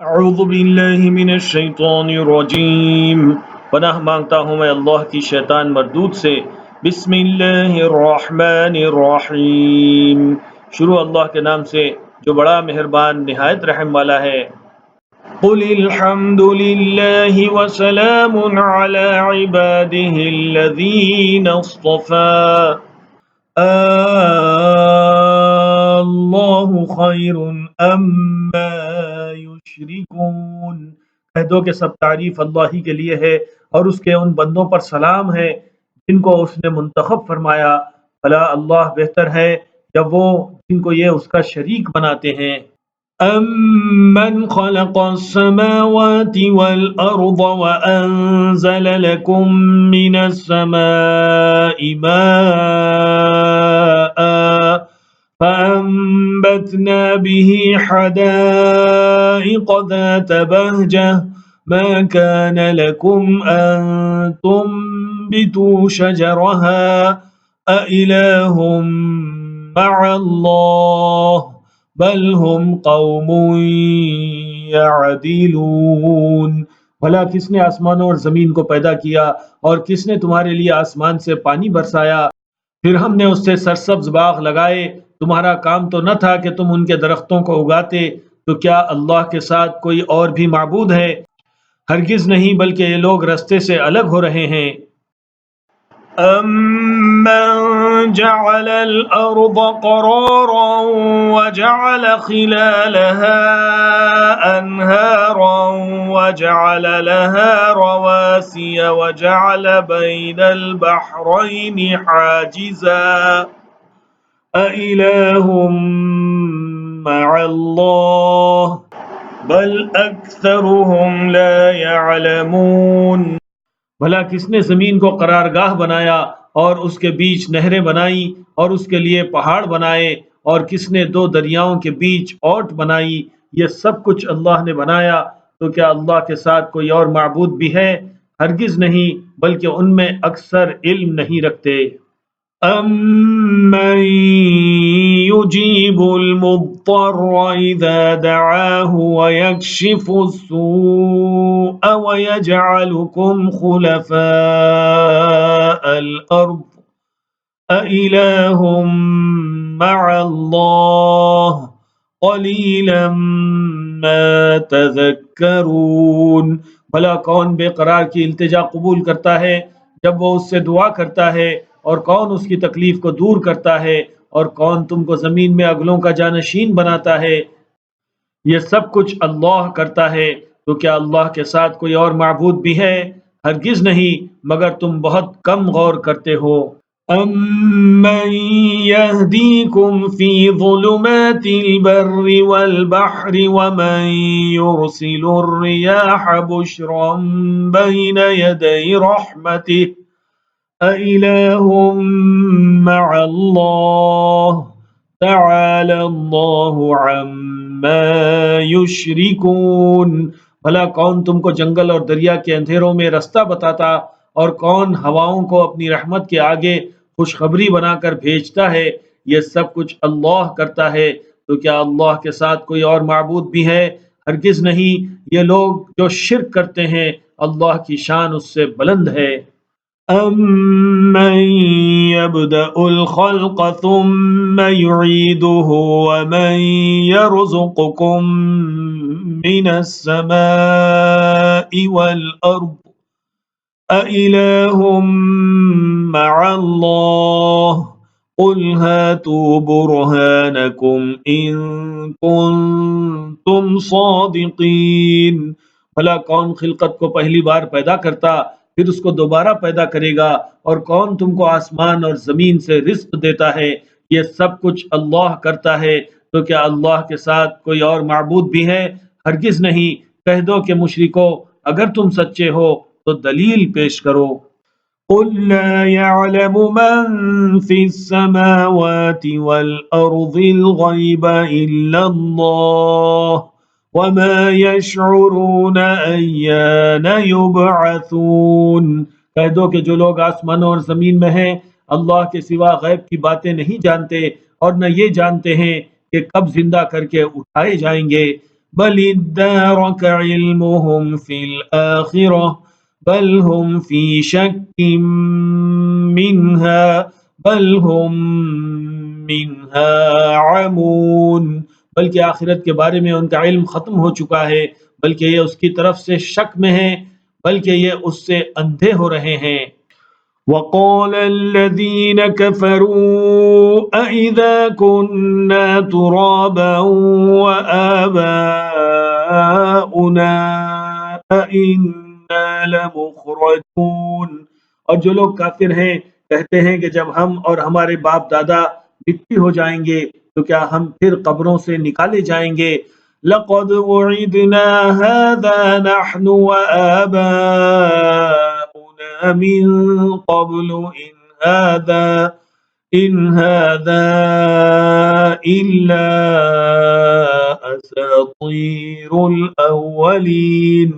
اعوذ باللہ من الشیطان الرجیم، پناہ مانگتا ہوں میں اللہ کی شیطان مردود سے۔ بسم اللہ الرحمن الرحیم، شروع اللہ کے نام سے جو بڑا مہربان نہایت رحم والا ہے۔ قل الحمد للہ وسلام علی عباده الذین اصطفى اللہ خیر اما یشرکون، کہہ دو کہ سب تعریف اللہ ہی کے لیے ہے اور اس کے ان بندوں پر سلام ہے جن کو اس نے منتخب فرمایا، بھلا اللہ بہتر ہے یا وہ جن کو یہ اس کا شریک بناتے ہیں۔ أَمَّنْ خَلَقَ السَّمَاوَاتِ وَالْأَرْضَ وَأَنزَلَ لَكُم مِّنَ السَّمَاءِ مَاءً فَأَنبَتْنَا بِهِ حَدَائِقَ ذَاتَ بَهْجَةٍ مَا كَانَ لَكُمْ أَن تُنبِتُوا شَجَرَهَا أَإِلَٰهٌ مَّعَ اللَّهِ بل ہم قوم یعدلون، بھلا کس نے آسمانوں اور زمین کو پیدا کیا اور کس نے تمہارے لیے آسمان سے پانی برسایا، پھر ہم نے اس سے سرسبز باغ لگائے، تمہارا کام تو نہ تھا کہ تم ان کے درختوں کو اگاتے، تو کیا اللہ کے ساتھ کوئی اور بھی معبود ہے؟ ہرگز نہیں، بلکہ یہ لوگ رستے سے الگ ہو رہے ہیں۔ أَمَّنْ جَعَلَ الْأَرْضَ قَرَارًا وَجَعَلَ خِلَالَهَا أَنْهَارًا وَجَعَلَ لَهَا رَوَاسِيَ وَجَعَلَ بَيْنَ الْبَحْرَيْنِ حَاجِزًا أَإِلَٰهٌ مَّعَ اللَّهِ بَلْ أَكْثَرُهُمْ لَا يَعْلَمُونَ، بھلا کس نے زمین کو قرارگاہ بنایا اور اس کے بیچ نہریں بنائی اور اس کے لیے پہاڑ بنائے، اور کس نے دو دریاؤں کے بیچ اوٹ بنائی، یہ سب کچھ اللہ نے بنایا، تو کیا اللہ کے ساتھ کوئی اور معبود بھی ہے؟ ہرگز نہیں، بلکہ ان میں اکثر علم نہیں رکھتے۔ أَمَّن يُجِيبُ الْمُضْطَرَّ إِذَا دَعَاهُ وَيَكْشِفُ السُّوءَ وَيَجْعَلُكُمْ خُلَفَاءَ الْأَرْضِ أَإِلَٰهٌ مَّعَ اللَّهِ قَلِيلًا مَّا تَذَكَّرُونَ، بھلا کون بے قرار کی التجا قبول کرتا ہے جب وہ اس سے دعا کرتا ہے، اور کون اس کی تکلیف کو دور کرتا ہے، اور کون تم کو زمین میں اگلوں کا جانشین بناتا ہے؟ یہ سب کچھ اللہ کرتا ہے، تو کیا اللہ کے ساتھ کوئی اور معبود بھی ہے؟ ہرگز نہیں، مگر تم بہت کم غور کرتے ہو۔ أَمَّن يَهْدِيكُمْ فِي ظُلُمَاتِ الْبَرِّ وَالْبَحْرِ وَمَن يُرْسِلُ الرِّيَاحَ بُشْرًا بَيْنَ يَدَيْ رَحْمَتِهِ أَإِلَٰهٌ مَّعَ اللَّهِ تَعَالَى اللَّهُ عَمَّا يُشْرِكُونَ، بھلا کون تم کو جنگل اور دریا کے اندھیروں میں رستہ بتاتا، اور کون ہواؤں کو اپنی رحمت کے آگے خوشخبری بنا کر بھیجتا ہے؟ یہ سب کچھ اللہ کرتا ہے، تو کیا اللہ کے ساتھ کوئی اور معبود بھی ہے؟ ہرگز نہیں، یہ لوگ جو شرک کرتے ہیں اللہ کی شان اس سے بلند ہے۔ أَمَّن يَبْدَأُ الْخَلْقَ ثُمَّ يُعِيدُهُ وَمَن يَرْزُقُكُم مِّنَ السَّمَاءِ وَالْأَرْضِ أَإِلَٰهٌ مَّعَ اللَّهِ قُلْ هَاتُوا بُرْهَانَكُمْ إِن كُنتُمْ صَادِقِينَ، بھلا کون خلقت کو پہلی بار پیدا کرتا پھر اس کو دوبارہ پیدا کرے گا، اور کون تم کو آسمان اور زمین سے رزق دیتا ہے؟ یہ سب کچھ اللہ کرتا ہے، تو کیا اللہ کے ساتھ کوئی اور معبود بھی ہے؟ ہرگز نہیں، کہہ دو کہ مشرکو اگر تم سچے ہو تو دلیل پیش کرو۔ قُل لَّا يَعْلَمُ مَن فِي السَّمَاوَاتِ وَالْأَرْضِ الْغَيْبَ إِلَّا اللَّهُ وَمَا يَشْعُرُونَ أَيَّانَ يُبْعَثُونَ، کہہ دو کہ جو لوگ آسمانوں اور زمین میں ہیں اللہ کے سوا غیب کی باتیں نہیں جانتے، اور نہ یہ جانتے ہیں کہ کب زندہ کر کے اٹھائے جائیں گے۔ بل ادارك علمهم في الآخرة بل هم في شك منها بل هم منها عمون، بلکہ آخرت کے بارے میں ان کا علم ختم ہو چکا ہے، بلکہ یہ اس کی طرف سے شک میں ہیں، بلکہ یہ اس سے اندھے ہو رہے ہیں۔ وقال الذين كفروا أإذا كنا ترابا وآباؤنا أإنا لمخرجون، اور جو لوگ کافر ہیں کہتے ہیں کہ جب ہم اور ہمارے باپ دادا مٹی ہو جائیں گے تو کیا ہم پھر قبروں سے نکالے جائیں گے؟ لقد وعدنا هذا نحن وآباؤنا من قبل إن هذا إلا أساطير الأولين،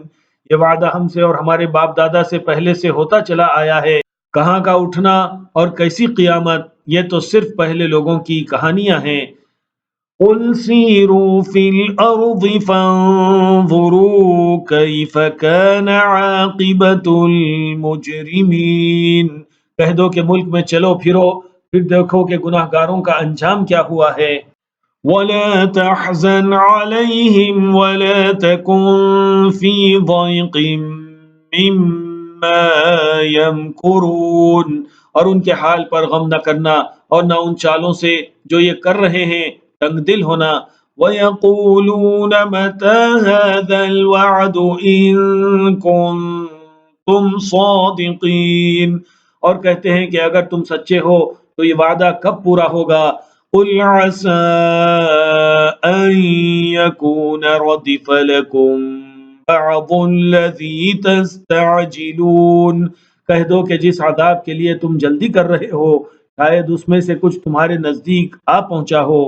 یہ وعدہ ہم سے اور ہمارے باپ دادا سے پہلے سے ہوتا چلا آیا ہے، کہاں کا اٹھنا اور کیسی قیامت، یہ تو صرف پہلے لوگوں کی کہانیاں ہیں۔ قل سیروا فی الارض فانظروا کیف کان عاقبۃ المجرمین، کہہ دو کہ ملک میں چلو پھرو پھر دیکھو کہ گناہگاروں کا انجام کیا ہوا ہے۔ وَلَا تَحْزَنْ عَلَيْهِمْ وَلَا تَكُنْ فِي ضَيْقٍ مِّمَّا يَمْكُرُونَ، اور ان کے حال پر غم نہ کرنا اور نہ ان چالوں سے جو یہ کر رہے ہیں تنگ دل ہونا۔ وَيَقُولُونَ مَتَىٰ هَٰذَا الْوَعْدُ إِن كُنتُمْ صَادِقِينَ، اور کہتے ہیں کہ اگر تم سچے ہو تو یہ وعدہ کب پورا ہوگا؟ قُلْ عَسَىٰ أَن يَكُونَ رَدِفَ لَكُم بَعْضُ الَّذِي تَسْتَعْجِلُونَ، کہہ دو کہ جس عذاب کے لیے تم جلدی کر رہے ہو شاید اس میں سے کچھ تمہارے نزدیک آ پہنچا ہو۔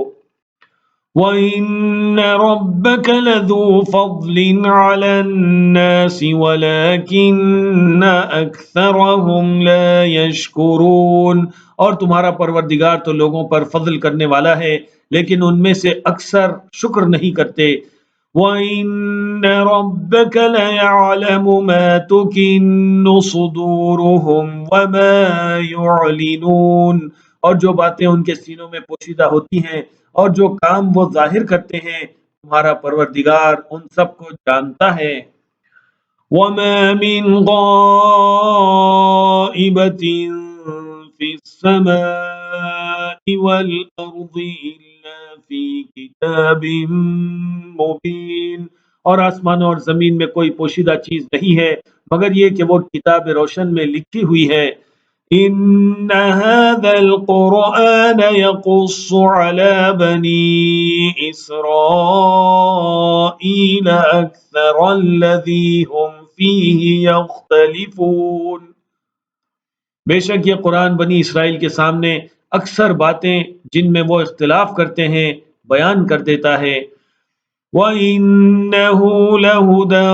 وَإِنَّ رَبَّكَ لَذُو فَضْلٍ عَلَى النَّاسِ وَلَٰكِنَّ أَكْثَرَهُمْ لَا يَشْكُرُونَ، اور تمہارا پروردگار تو لوگوں پر فضل کرنے والا ہے لیکن ان میں سے اکثر شکر نہیں کرتے۔ وَإِنَّ رَبَّكَ لَيَعْلَمُ مَا تُكِنُّ صُدُورُهُمْ وَمَا يُعْلِنُونَ، اور جو باتیں ان کے سینوں میں پوشیدہ ہوتی ہیں اور جو کام وہ ظاہر کرتے ہیں تمہارا پروردگار ان سب کو جانتا ہے۔ وَمَا مِنْ غَائِبَةٍ فِي السَّمَاءِ وَالْأَرْضِ إِلَّا فِي كِتَابٍ مُبِينٍ، اور آسمانوں اور زمین میں کوئی پوشیدہ چیز نہیں ہے مگر یہ کہ وہ کتاب روشن میں لکھی ہوئی ہے۔ إِنَّ هَٰذَا الْقُرْآنَ يَقُصُّ عَلَىٰ بَنِي إِسْرَائِيلَ أَكْثَرَ الَّذِي هُمْ فِيهِ يَخْتَلِفُونَ، بے شک یہ قرآن بنی اسرائیل کے سامنے اکثر باتیں جن میں وہ اختلاف کرتے ہیں بیان کر دیتا ہے۔ وَإِنَّهُ لَهُدًى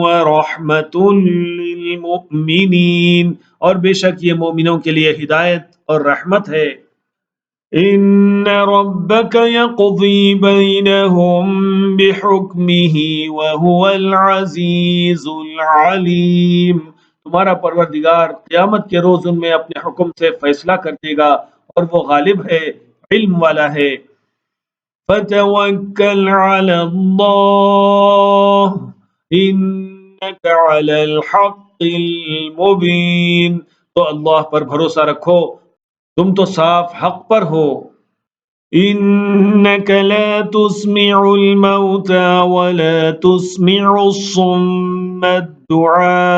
وَرَحْمَةٌ لِّلْمُؤْمِنِينَ، اور بے شک یہ مومنوں کے لیے ہدایت اور رحمت ہے۔ إِنَّ رَبَّكَ يَقْضِي بَيْنَهُم بِحُكْمِهِ وَهُوَ الْعَزِيزُ الْعَلِيمُ، تمہارا پروردگار قیامت کے روز ان میں اپنے حکم سے فیصلہ کر دے گا اور وہ غالب ہے، علم والا ہے۔ فَتَوَكَّلْ عَلَى اللَّهِ إِنَّكَ عَلَى الْحَقِّ الْمُبِينِ، تو اللہ پر بھروسہ رکھو تم تو صاف حق پر ہو۔ إِنَّكَ لَا تُسْمِعُ الْمَوْتَىٰ وَلَا تُسْمِعُ الصُّمَّ الدُّعَاءَ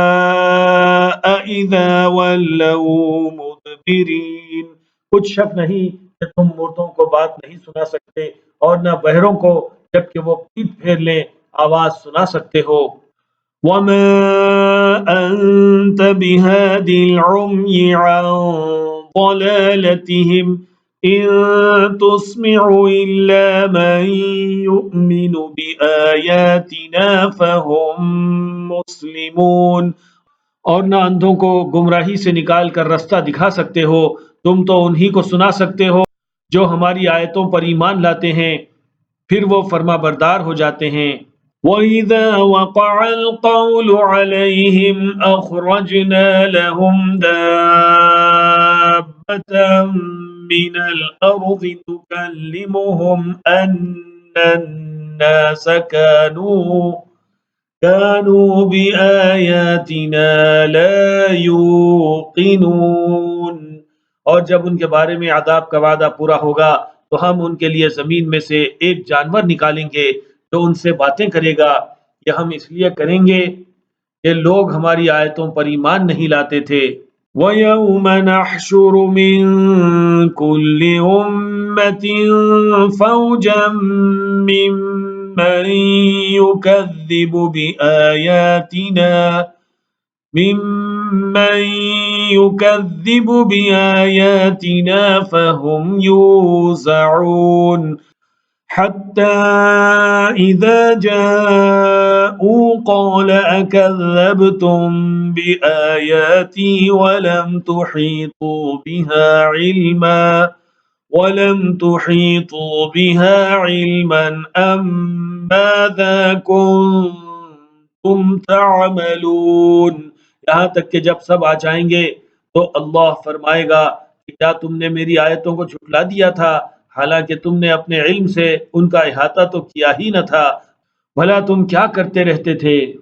إِذَا وَلَّوْا مُدْبِرِينَ، کچھ شک نہیں کہ تم مردوں کو بات نہیں سنا سکتے اور نہ بہروں کو جبکہ وہ پیٹ پھیر لیں آواز سنا سکتے ہو۔ وَمَا أَنْتَ بِهَادِ الْعُمْيِ عَنْ ضَلَالَتِهِمْ إِن تُسْمِعُ إِلَّا مَن يُؤْمِنُ بِآيَاتِنَا فَهُم مُسْلِمُونَ، اور نہ اندھوں کو گمراہی سے نکال کر رستہ دکھا سکتے ہو، تم تو انہی کو سنا سکتے ہو جو ہماری آیتوں پر ایمان لاتے ہیں۔ پھر وہ فرما بردار ہو جاتے ہیں۔ وَإِذَا وَقَعَ الْقَوْلُ عَلَيْهِمْ أَخْرَجْنَا لَهُمْ دَابَّةً مِّنَ الْأَرْضِ تُكَلِّمُهُمْ أَنَّ النَّاسَ كانوا بآياتنا لا يوقنون۔ اور جب ان کے بارے میں عذاب کا وعدہ پورا ہوگا تو ہم ان کے لیے زمین میں سے ایک جانور نکالیں گے جو ان سے باتیں کرے گا۔ یہ ہم اس لیے کریں گے کہ لوگ ہماری آیتوں پر ایمان نہیں لاتے تھے۔ وَيَوْمَ نَحْشُرُ مِن كُلِّ أُمَّةٍ فَوْجًا مِّمَّن يُكَذِّبُ بِآيَاتِنَا فَهُمْ يُوزَعُونَ حَتَّى إِذَا جَاءُوا قَالَ أَكَذَّبْتُم بِآيَاتِي وَلَمْ تُحِيطُوا بِهَا عِلْمًا أَم مَّاذَا كُنتُمْ تَعْمَلُونَ۔ یہاں تک کہ جب سب آ جائیں گے تو اللہ فرمائے گا کہ کیا تم نے میری آیتوں کو جھٹلا دیا تھا، حالانکہ تم نے اپنے علم سے ان کا احاطہ تو کیا ہی نہ تھا، بھلا تم کیا کرتے رہتے تھے۔